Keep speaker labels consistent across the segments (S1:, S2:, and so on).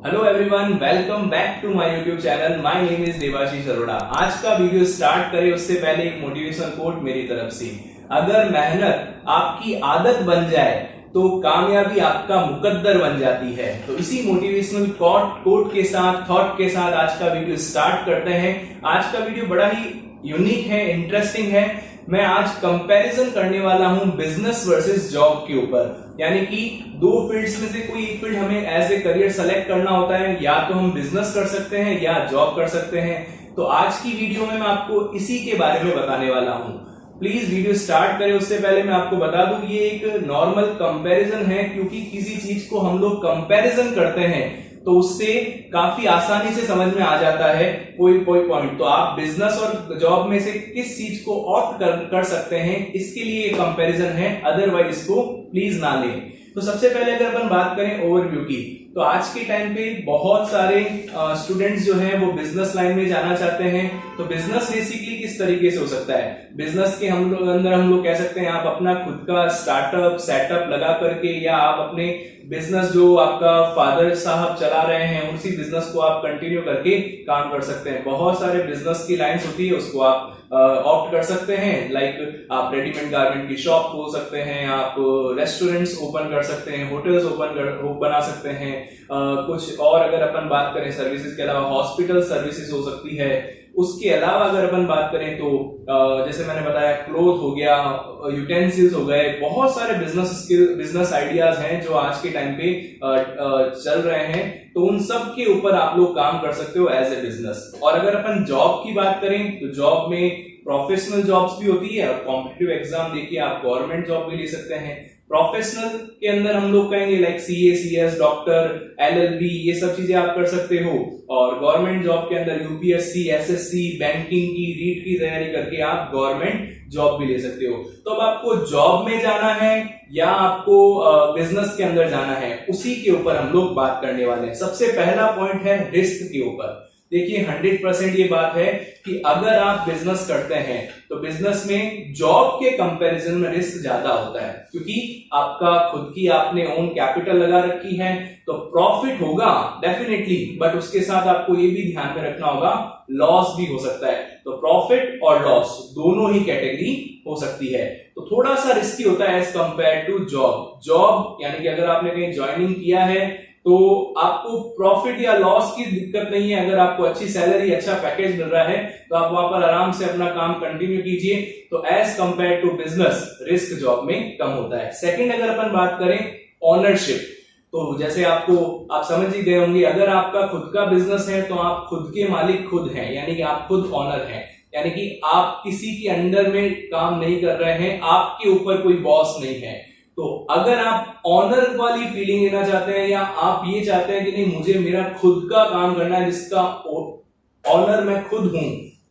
S1: Hello everyone, welcome back to my YouTube channel. My name is Devashish Arora. आज का video start करें उससे पहले एक मोटिवेशनल कोट मेरी तरफ से। अगर मेहनत आपकी आदत बन जाए तो कामयाबी आपका मुकद्दर बन जाती है। तो इसी मोटिवेशनल कोट के साथ, थॉट के साथ आज का वीडियो स्टार्ट करते हैं। आज का वीडियो बड़ा ही यूनिक है, इंटरेस्टिंग है। मैं आज कंपैरिजन करने वाला हूं बिजनेस वर्सेस जॉब के ऊपर। यानी कि दो फील्ड्स में से कोई एक फील्ड हमें एज ए करियर सेलेक्ट करना होता है, या तो हम बिजनेस कर सकते हैं या जॉब कर सकते हैं। तो आज की वीडियो में मैं आपको इसी के बारे में बताने वाला हूं। प्लीज वीडियो स्टार्ट करें उससे पहले मैं आपको बता दूं ये एक नॉर्मल कंपैरिजन है, क्योंकि किसी चीज को हम लोग कंपैरिजन करते हैं तो उससे काफी आसानी से समझ में आ जाता है कोई पॉइंट। तो आप बिजनेस और जॉब में से किस चीज को ऑप्ट कर सकते हैं, इसके लिए ये कंपैरिजन है, अदरवाइज इसको प्लीज ना लें। तो सबसे पहले अगर अपन बात करें ओवरव्यू की, तो आज के टाइम पे बहुत सारे स्टूडेंट्स जो हैं वो बिजनेस लाइन में जाना चाहते हैं। तो बिजनेस बेसिकली किस तरीके से हो सकता है? बिजनेस के अंदर हम लोग कह सकते हैं आप अपना खुद का स्टार्टअप सेटअप लगा करके, या आप अपने बिजनेस जो आपका फादर साहब चला रहे हैं उसी बिजनेस को आप कंटिन्यू करके काम कर सकते हैं। बहुत सारे बिजनेस की लाइंस होती है, उसको आप ऑप्ट कर सकते हैं। लाइक आप रेडीमेड गारमेंट की शॉप खोल सकते हैं, आप रेस्टोरेंट्स ओपन कर सकते हैं, होटल्स बना सकते हैं। कुछ और अगर अपन बात करें सर्विसेज के अलावा हॉस्पिटल सर्विसेज हो सकती है। उसके अलावा अगर अपन बात करें तो जैसे मैंने बताया क्लोथ हो गया, यूटेंसिल्स हो गए, बहुत सारे बिजनेस आइडियाज हैं जो आज के टाइम पे चल रहे हैं। तो उन सब के ऊपर आप लोग काम कर सकते हो एज ए बिजनेस। और अगर अपन जॉब की बात करें तो जॉब में प्रोफेशनल जॉब्स भी होती है और कॉम्पिटिटिव एग्जाम देखिए आप गवर्नमेंट जॉब भी ले सकते हैं। प्रोफेशनल के अंदर हम लोग कहेंगे like CA, CS, doctor, LLB, ये सब चीजें आप कर सकते हो। और गवर्नमेंट जॉब के अंदर यूपीएससी, एसएससी, बैंकिंग की, रीट की तैयारी करके आप गवर्नमेंट जॉब भी ले सकते हो। तो अब आपको जॉब में जाना है या आपको बिजनेस के अंदर जाना है, उसी के ऊपर हम लोग बात करने वाले हैं। सबसे पहला पॉइंट है रिस्क के ऊपर। देखिए 100% ये बात है कि अगर आप बिजनेस करते हैं तो बिजनेस में जॉब के कंपैरिजन में रिस्क ज्यादा होता है, क्योंकि आपका खुद की आपने ओन कैपिटल लगा रखी है। तो प्रॉफिट होगा डेफिनेटली, बट उसके साथ आपको ये भी ध्यान में रखना होगा लॉस भी हो सकता है। तो प्रॉफिट और लॉस दोनों ही कैटेगरी हो सकती है। तो थोड़ा सा रिस्की होता है एज कंपेयर टू जॉब यानी कि अगर आपने कहीं ज्वाइनिंग किया है तो आपको प्रॉफिट या लॉस की दिक्कत नहीं है। अगर आपको अच्छी सैलरी, अच्छा पैकेज मिल रहा है तो आप वहां पर आराम से अपना काम कंटिन्यू कीजिए। तो as compare to business risk job में कम होता है। सेकंड अगर अपन बात करें ऑनरशिप, तो जैसे आप समझ ही गए होंगे, अगर आपका खुद का बिजनेस है तो आप खुद के मालिक खुद हैं, यानी कि आप खुद ऑनर हैं। यानी कि आप किसी के अंडर में काम नहीं कर रहे हैं, आपके ऊपर कोई बॉस नहीं है। तो अगर आप ऑनर वाली फीलिंग लेना चाहते हैं, या आप ये चाहते हैं कि नहीं मुझे मेरा खुद का काम करना है जिसका ऑनर मैं खुद हूं,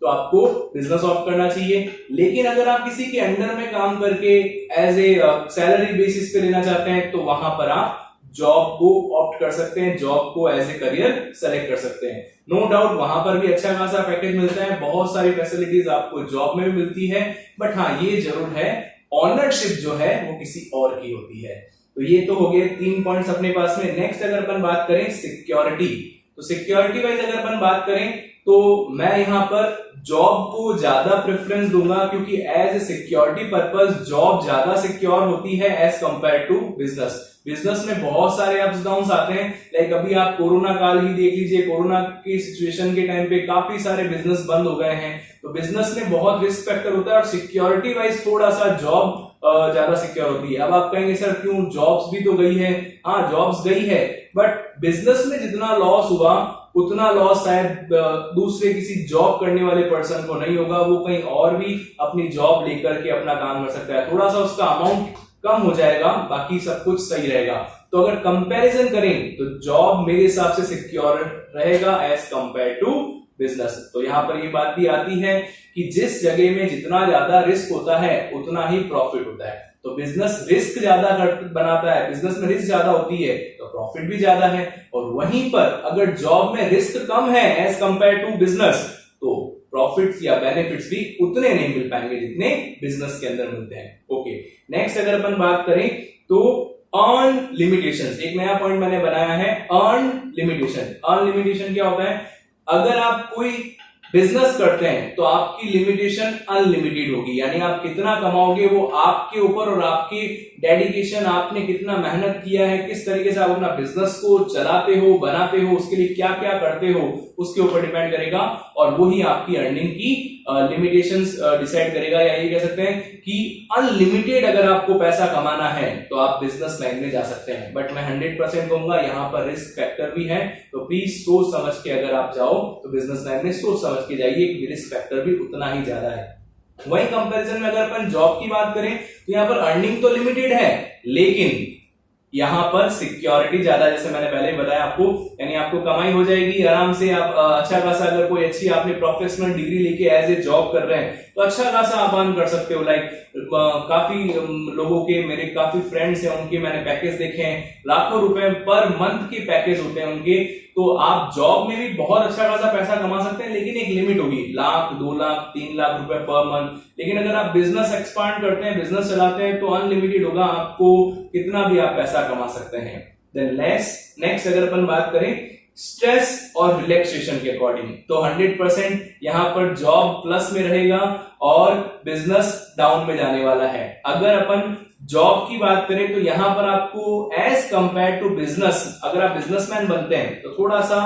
S1: तो आपको बिजनेस ऑप्ट करना चाहिए। लेकिन अगर आप किसी के अंडर में काम करके एज ए सैलरी बेसिस पे लेना चाहते हैं तो वहां पर आप जॉब को ऑप्ट कर सकते हैं, जॉब को एज ए करियर सेलेक्ट कर सकते हैं। नो डाउट वहां पर भी अच्छा खासा पैकेज मिलता है, बहुत सारी फैसिलिटीज आपको जॉब में भी मिलती है। बट हाँ, ये जरूर है ऑनरशिप जो है वो किसी और की होती है। तो ये तो हो गए 3 पॉइंट्स अपने पास में। नेक्स्ट अगर अपन बात करें सिक्योरिटी, तो सिक्योरिटी वाइज अगर अपन बात करें तो मैं यहां पर जॉब को ज्यादा प्रेफरेंस दूंगा, क्योंकि as a security purpose job ज्यादा सिक्योर होती है as compare to business. Business में बहुत सारे अप्स डाउन्स आते हैं। लाइक अभी आप कोरोना काल ही देख लीजिए, कोरोना की सिचुएशन के टाइम पे काफी सारे बिजनेस बंद हो गए हैं। तो बिजनेस में बहुत रिस्क फैक्टर होता है और सिक्योरिटी वाइज थोड़ा सा जॉब ज्यादा सिक्योर होती है। अब आप कहेंगे सर क्यों, जॉब्स भी तो गई है। हाँ, जॉब्स गई है, बट बिजनेस में जितना लॉस हुआ उतना लॉस शायद दूसरे किसी जॉब करने वाले पर्सन को नहीं होगा। वो कहीं और भी अपनी जॉब लेकर के अपना काम कर सकता है, थोड़ा सा उसका अमाउंट कम हो जाएगा, बाकी सब कुछ सही रहेगा। तो अगर कंपैरिजन करें तो जॉब मेरे हिसाब से सिक्योर रहेगा एज कंपेयर टू बिजनेस। तो यहां पर ये बात भी आती है कि जिस जगह में जितना ज्यादा रिस्क होता है उतना ही प्रॉफिट होता है। तो बिजनेस रिस्क ज्यादा बनाता है, बिजनेस में रिस्क ज्यादा होती है तो प्रॉफिट भी ज्यादा है। और वहीं पर अगर जॉब में रिस्क कम है एज कंपेयर टू बिजनेस, तो प्रॉफिट्स या बेनिफिट्स भी उतने नहीं मिल पाएंगे जितने बिजनेस के अंदर मिलते हैं। ओके, नेक्स्ट अगर अपन बात करें तो अर्न लिमिटेशंस, एक नया पॉइंट मैंने बनाया है, अर्न लिमिटेशन। अर्न लिमिटेशन क्या होता है? अगर आप कोई बिजनेस करते हैं तो आपकी लिमिटेशन अनलिमिटेड होगी, यानी आप कितना कमाओगे वो आपके ऊपर और आपकी डेडिकेशन, आपने कितना मेहनत किया है, किस तरीके से आप अपना बिजनेस को चलाते हो, बनाते हो, उसके लिए क्या क्या करते हो, उसके ऊपर डिपेंड करेगा और वही आपकी अर्निंग की लिमिटेशंस डिसाइड करेगा। या ये कह सकते हैं कि अनलिमिटेड अगर आपको पैसा कमाना है तो आप बिजनेस लाइन में जा सकते हैं, बट मैं 100% कहूंगा यहाँ पर रिस्क फैक्टर भी है, तो प्लीज सोच समझ के अगर आप जाओ तो बिजनेस लाइन में सोच समझ के जाइए, रिस्क फैक्टर भी उतना ही ज्यादा है। वही कंपैरिजन में अगर अपन जॉब की बात करें तो यहाँ पर अर्निंग तो लिमिटेड है, लेकिन यहाँ पर सिक्योरिटी ज्यादा, जैसे मैंने पहले बताया आपको, यानी आपको कमाई हो जाएगी आराम से। आप अच्छा खासा, अगर कोई अच्छी आपने प्रोफेशनल डिग्री लेके एज ए जॉब कर रहे हैं तो अच्छा खासा आप अर्न कर सकते हो। लाइक काफी लोगों के, मेरे काफी फ्रेंड्स हैं, उनके मैंने पैकेज देखे हैं, लाखों रुपए पर मंथ के पैकेज होते हैं उनके। तो आप जॉब में भी बहुत अच्छा खासा पैसा कमा सकते हैं, लेकिन एक लिमिट होगी, 1 लाख 2 लाख 3 लाख रुपए पर मंथ। लेकिन अगर आप बिजनेस एक्सपांड करते हैं, बिजनेस चलाते हैं तो अनलिमिटेड होगा, आपको कितना भी आप पैसा कमा सकते हैं। देन नेक्स्ट अगर अपन बात करें स्ट्रेस और रिलैक्सेशन के अकॉर्डिंग, तो 100% यहां पर जॉब प्लस में रहेगा और बिजनेस डाउन में जाने वाला है। अगर अपन जॉब की बात करें तो यहां पर आपको एज कंपेयर टू बिजनेस, अगर आप बिजनेसमैन बनते हैं तो थोड़ा सा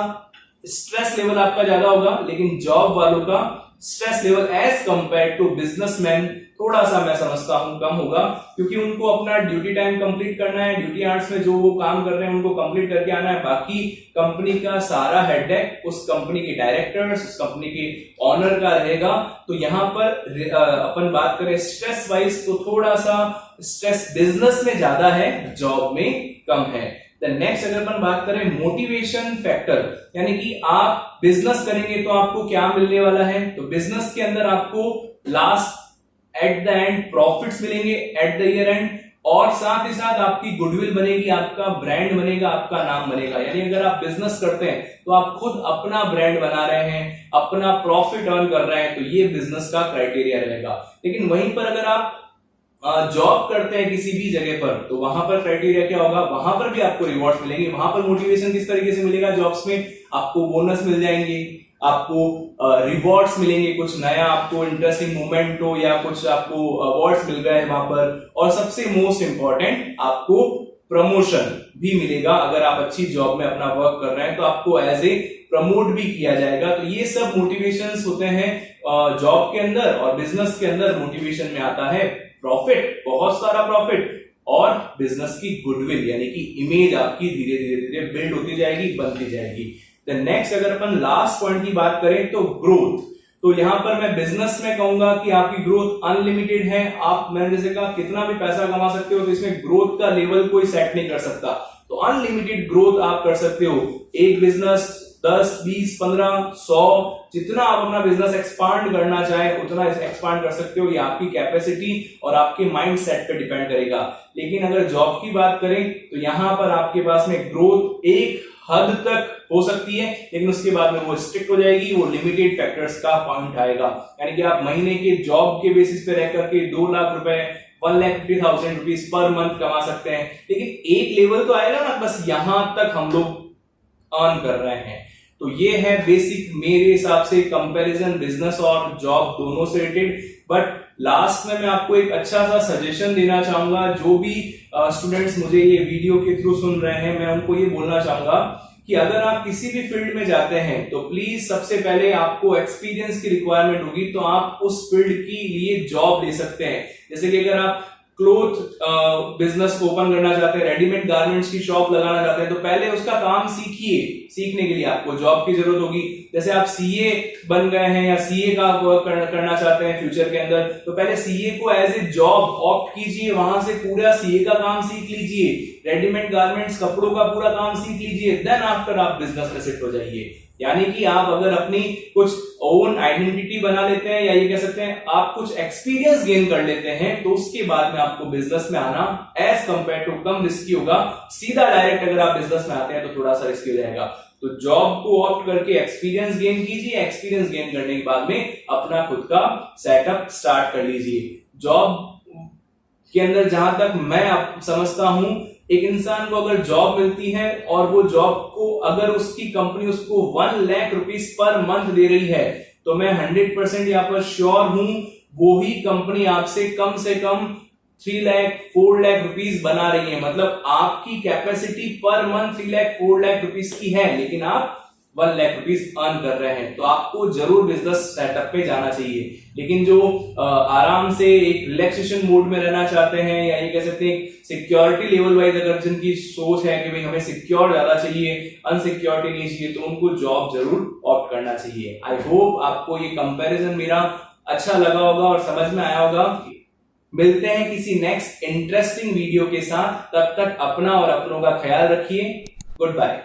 S1: स्ट्रेस लेवल आपका ज्यादा होगा, लेकिन जॉब वालों का stress level as compare to businessman थोड़ा सा मैं समझता हूं कम होगा, क्योंकि उनको अपना ड्यूटी टाइम कंप्लीट करना है, ड्यूटी आवर्स में जो वो काम कर रहे हैं उनको कंप्लीट करके आना है। बाकी कंपनी का सारा हेडेक उस कंपनी के डायरेक्टर्स, उस कंपनी के ऑनर का रहेगा। तो यहां पर अपन बात करें स्ट्रेस वाइज तो थोड़ा सा स्ट्रेस बिजनेस में ज्यादा है, जॉब में कम है। नेक्स्ट अगर अपन बात करें मोटिवेशन फैक्टर, यानी कि आप बिजनेस करेंगे तो आपको क्या मिलने वाला है, तो बिजनेस के अंदर आपको last at the end profits मिलेंगे एट द ईयर एंड, और साथ ही साथ आपकी गुडविल बनेगी, आपका ब्रांड बनेगा, आपका नाम बनेगा। यानी अगर आप बिजनेस करते हैं तो आप खुद अपना ब्रांड बना रहे हैं, अपना प्रॉफिट अर्न कर रहे हैं, तो ये बिजनेस का क्राइटेरिया रहेगा। लेकिन वहीं पर अगर आप जॉब करते हैं किसी भी जगह पर, तो वहां पर क्राइटेरिया क्या होगा, वहां पर भी आपको रिवॉर्ड मिलेंगे। वहां पर मोटिवेशन किस तरीके से मिलेगा, जॉब्स में आपको बोनस मिल जाएंगे, आपको रिवॉर्ड्स मिलेंगे, कुछ नया आपको इंटरेस्टिंग मूवमेंट हो या कुछ आपको अवार्ड्स मिल गए वहां पर, और सबसे मोस्ट इंपॉर्टेंट आपको प्रमोशन भी मिलेगा। अगर आप अच्छी जॉब में अपना वर्क कर रहे हैं तो आपको एज ए प्रमोट भी किया जाएगा। तो ये सब मोटिवेशंस होते हैं जॉब के अंदर, और बिजनेस के अंदर मोटिवेशन में आता है प्रॉफिट, बहुत सारा प्रॉफिट, और बिजनेस की गुडविल, यानी कि इमेज आपकी धीरे धीरे बिल्ड होती जाएगी, बनती जाएगी। नेक्स्ट अगर अपन लास्ट पॉइंट की बात करें तो ग्रोथ, तो यहां पर मैं बिजनेस में कहूंगा कि आपकी ग्रोथ अनलिमिटेड है। आप, मैंने जैसे कहा, कितना भी पैसा कमा सकते हो, तो इसमें ग्रोथ का लेवल कोई सेट नहीं कर सकता। तो अनलिमिटेड ग्रोथ आप कर सकते हो। एक बिजनेस 10, 20, 15, 100, जितना आप अपना बिजनेस एक्सपांड करना चाहे उतना एक्सपांड कर सकते हो। ये आपकी कैपेसिटी और आपके माइंड सेट पे डिपेंड करेगा। लेकिन अगर जॉब की बात करें तो यहां पर आपके पास में ग्रोथ एक हद तक हो सकती है, लेकिन उसके बाद में वो स्ट्रिक्ट हो जाएगी, वो लिमिटेड फैक्टर्स का पॉइंट आएगा। यानी कि आप महीने के जॉब के बेसिस पे रह करके 2 लाख रुपए, 1,50,000 रुपीज पर मंथ कमा सकते हैं, लेकिन एक लेवल तो आएगा ना, बस यहां तक हम लोग अर्न कर रहे हैं। तो ये है बेसिक मेरे हिसाब से कंपैरिजन बिजनेस और जॉब दोनों से रिलेटेड। बट लास्ट में मैं आपको एक अच्छा सा सजेशन देना चाहूंगा। जो भी स्टूडेंट्स मुझे ये वीडियो के थ्रू सुन रहे हैं, मैं उनको ये बोलना चाहूंगा कि अगर आप किसी भी फील्ड में जाते हैं तो प्लीज सबसे पहले आपको एक्सपीरियंस की रिक्वायरमेंट होगी, तो आप उस फील्ड के लिए जॉब ले सकते हैं। जैसे कि अगर आप क्लोथ बिजनेस को ओपन करना चाहते हैं, रेडीमेड गारमेंट्स की शॉप लगाना चाहते हैं, तो पहले उसका काम सीखिए। सीखने के लिए आपको जॉब की जरूरत होगी। जैसे आप सीए बन गए हैं या सीए का वर्क करना चाहते हैं फ्यूचर के अंदर, तो पहले सीए को एज ए जॉब ऑप्ट कीजिए, वहां से पूरा सीए का काम सीख लीजिए, रेडीमेड गारमेंट्स कपड़ों का पूरा काम सीख लीजिए, देन आफ्टर आप बिजनेस में शिफ्ट हो जाइए। यानी कि आप अगर अपनी कुछ ओन आइडेंटिटी बना लेते हैं, या ये कह सकते हैं आप कुछ एक्सपीरियंस गेन कर लेते हैं, तो उसके बाद में आपको बिजनेस में आना एज कंपेयर टू कम रिस्की होगा। सीधा डायरेक्ट अगर आप बिजनेस में आते हैं तो थोड़ा सा रिस्की हो जाएगा। तो जॉब को ऑप्ट करके एक्सपीरियंस गेन कीजिए, एक्सपीरियंस गेन करने के बाद में अपना खुद का सेटअप स्टार्ट कर लीजिए। जॉब के अंदर जहां तक मैं समझता हूं, एक इंसान को अगर जॉब मिलती है और वो जॉब को अगर उसकी कंपनी उसको 1 लाख रुपीस पर मंथ दे रही है, तो मैं 100% यहाँ पर श्योर हूं वो ही कंपनी आपसे कम से कम 3 लाख 4 लाख रुपीस बना रही है। मतलब आपकी capacity per month 3 lakh 4 lakh rupees की है, लेकिन आप 1 लाख रुपीस अर्न कर रहे हैं, तो आपको जरूर बिजनेस सेटअप पे जाना चाहिए। लेकिन जो आराम से एक रिलैक्सेशन मोड में रहना चाहते हैं, या ये कह सकते हैं सिक्योरिटी लेवल वाइज अगर जिनकी सोच है कि भाई हमें सिक्योर ज्यादा चाहिए, अनसिक्योरिटी नहीं चाहिए, तो उनको जॉब जरूर ऑप्ट करना चाहिए। आई होप आपको ये कंपैरिजन मेरा अच्छा लगा होगा और समझ में आया होगा। मिलते हैं किसी नेक्स्ट इंटरेस्टिंग वीडियो के साथ, तब तक अपना और अपनों का ख्याल रखिए। Good bye.